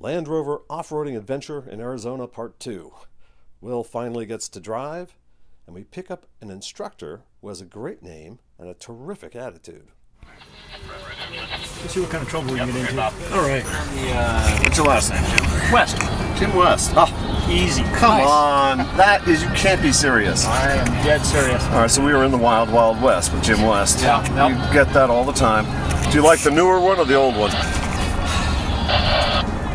Land Rover Off-Roading Adventure in Arizona Part 2. Will finally gets to drive, and we pick up an instructor who has a great name and a terrific attitude. Let's see what kind of trouble we can get into. All right. What's your last name, Jim? West. Jim West. Oh, Easy. come on. That is, you can't be serious. I am dead serious. All right, so we were in the Wild Wild West with Jim West. Yeah. You get that all the time. Do you like the newer one or the old one?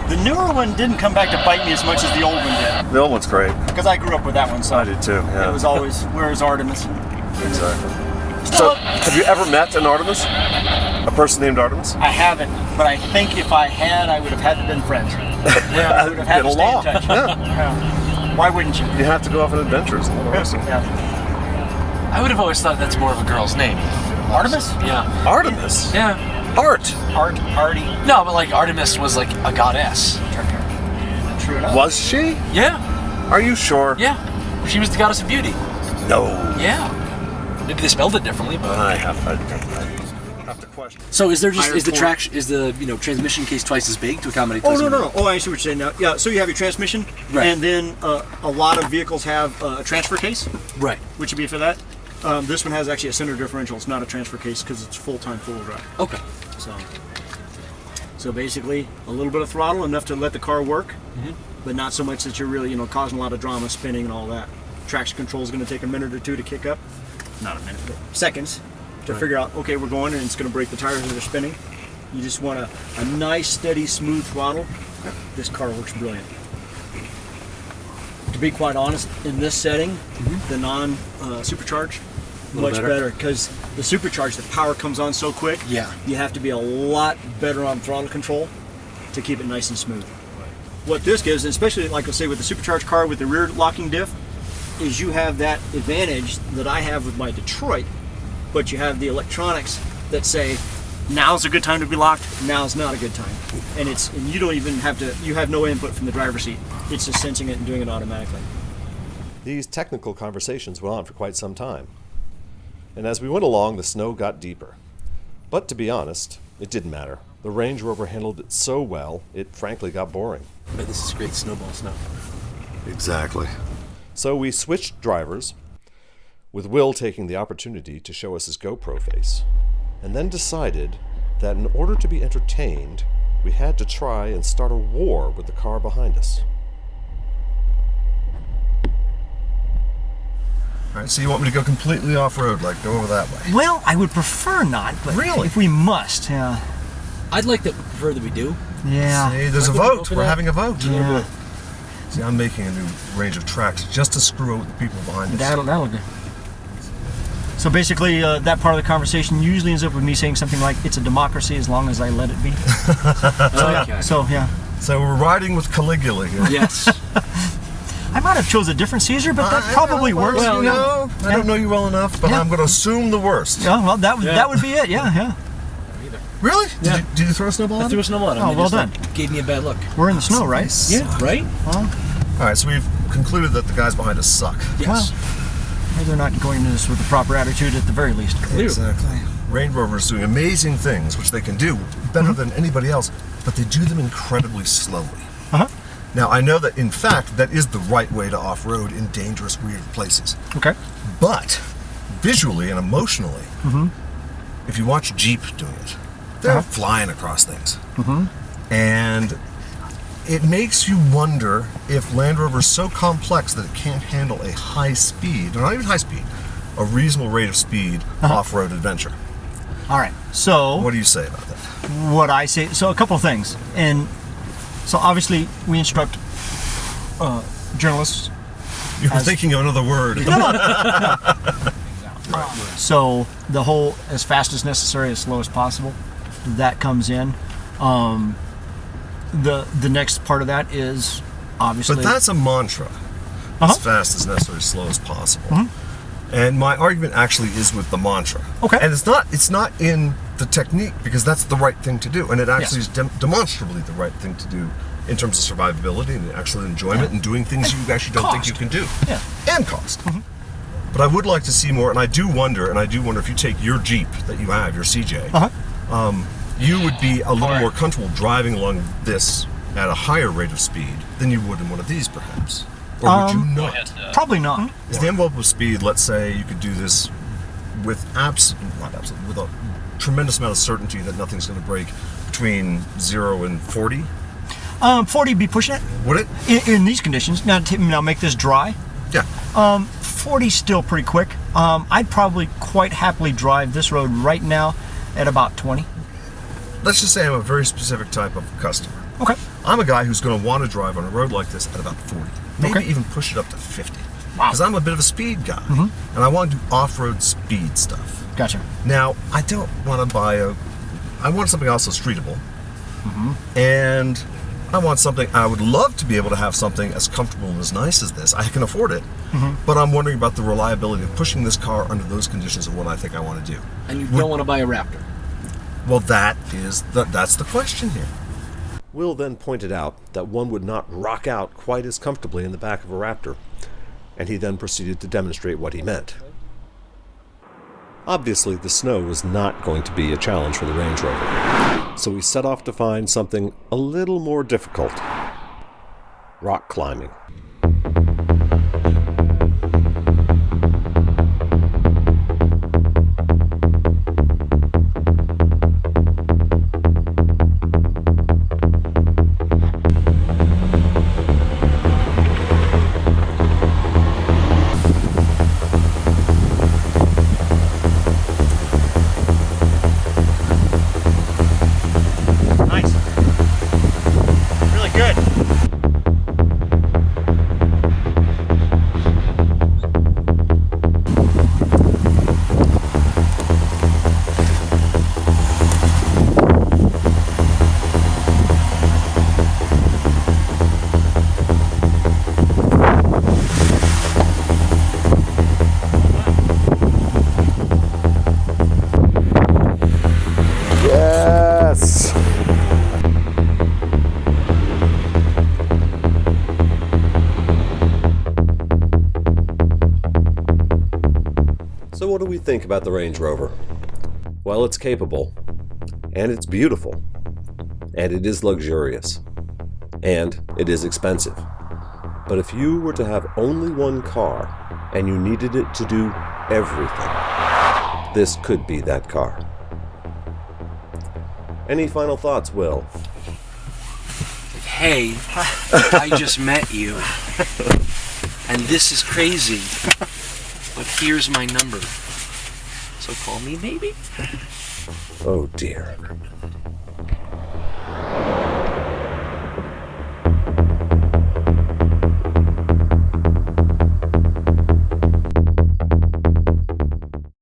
The newer one didn't come back to bite me as much as the old one did. The old one's great. Because I grew up with that one, so I did too, yeah. it was always, where's Artemis? Exactly. So, have you ever met an Artemis? A person named Artemis? I haven't, but I think if I had, I would have had to been friends. Yeah, I would have had to stay in touch. Yeah. Why wouldn't you? You have to go off on adventures. Yeah. I would have always thought that's more of a girl's name. Artemis? Yeah. Artemis? Yeah. Artie. No, but like Artemis was like a goddess. True enough. Was she? Yeah. Are you sure? Yeah. She was the goddess of beauty. No. Yeah. Maybe they spelled it differently, but I have to question. So is there just Iron the transmission case twice as big to accommodate? Oh no. Oh, I see what you're saying now. Yeah, so you have your transmission, right. And then a lot of vehicles have a transfer case, right? Which would be for that. This one has actually a center differential. It's not a transfer case because it's full-time four-wheel drive. Okay. So basically, a little bit of throttle, enough to let the car work, but not so much that you're really, causing a lot of drama, spinning and all that. Traction control is going to take a minute or two to kick up. Not a minute, but seconds to figure out, okay, we're going, and it's going to break the tires as they're spinning. You just want a nice, steady, smooth throttle. This car works brilliant. To be quite honest, in this setting, the non-supercharged, much better because the supercharged, the power comes on so quick. Yeah. You have to be a lot better on throttle control to keep it nice and smooth. What this gives, and especially like I say with the supercharged car with the rear locking diff, is you have that advantage that I have with my Detroit, but you have the electronics that say, now's a good time to be locked, now's not a good time. And you don't even have to, you have no input from the driver's seat. It's just sensing it and doing it automatically. These technical conversations went on for quite some time. And as we went along, the snow got deeper. But to be honest, it didn't matter. The Range Rover handled it so well, it frankly got boring. But this is great snowball snow. Exactly. So we switched drivers, with Will taking the opportunity to show us his GoPro face, and then decided that in order to be entertained, we had to try and start a war with the car behind us. All right, so you want me to go completely off-road, like go over that way? Well, I would prefer not, but really? If we must, yeah. I'd like to prefer that we do. Yeah. See, there's a vote. We're having a vote. Yeah. See, I'm making a new range of tracks just to screw with the people behind us. That'll do. So basically, that part of the conversation usually ends up with me saying something like, "It's a democracy as long as I let it be." So we're riding with Caligula here. Yes. I might have chose a different Caesar, but that probably works. Well, I don't know you well enough, but I'm going to assume the worst. Yeah, well, that would be it. Yeah. Really? Did you throw a snowball at him? I threw a snowball at him. Oh, well done. Gave me a bad look. We're in the snow, right? Yeah, right? Well, all right, so we've concluded that the guys behind us suck. Yes. Well, they're not going into this with the proper attitude at the very least. Exactly. Range Rover is doing amazing things, which they can do better than anybody else, but they do them incredibly slowly. Now, I know that, in fact, that is the right way to off-road in dangerous, weird places. Okay. But, visually and emotionally, if you watch Jeep doing it, they're flying across things. And it makes you wonder if Land Rover is so complex that it can't handle a high speed, or not even high speed, a reasonable rate of speed off-road adventure. All right, so... What do you say about that? What I say... So, a couple of things. And so, obviously, we instruct journalists... You were thinking of another word. So, the whole as fast as necessary, as slow as possible, that comes in. The next part of that is obviously... But that's a mantra. As fast as necessary, as slow as possible. And my argument actually is with the mantra. Okay. And it's not in the technique, because that's the right thing to do. And it actually is demonstrably the right thing to do in terms of survivability and actual enjoyment and doing things you actually don't think you can do. Yeah. And cost. But I would like to see more, and I do wonder if you take your Jeep that you have, your CJ, you would be a little more comfortable driving along this at a higher rate of speed than you would in one of these, perhaps? Or would you not? Probably not. Is the envelope of speed, let's say you could do this with with a tremendous amount of certainty that nothing's going to break between 0 and 40? 40 would be pushing it. Would it? In these conditions. Now make this dry. Yeah. 40's still pretty quick. I'd probably quite happily drive this road right now at about 20. Let's just say I'm a very specific type of customer. Okay. I'm a guy who's going to want to drive on a road like this at about 40. Maybe Okay. even push it up to 50. Wow. Because I'm a bit of a speed guy. And I want to do off-road speed stuff. Gotcha. Now, I don't want to buy I want something else that's treatable. And I want something, I would love to be able to have something as comfortable and as nice as this. I can afford it. But I'm wondering about the reliability of pushing this car under those conditions of what I think I want to do. And you don't want to buy a Raptor. Well, that's the question here. Will then pointed out that one would not rock out quite as comfortably in the back of a Raptor, and he then proceeded to demonstrate what he meant. Obviously, the snow was not going to be a challenge for the Range Rover, so we set off to find something a little more difficult: rock climbing. Nice. Really good. Yes! So what do we think about the Range Rover? Well, it's capable, and it's beautiful, and it is luxurious, and it is expensive. But if you were to have only one car, and you needed it to do everything, this could be that car. Any final thoughts, Will? Hey, I just met you. And this is crazy. But here's my number. So call me maybe? Oh dear.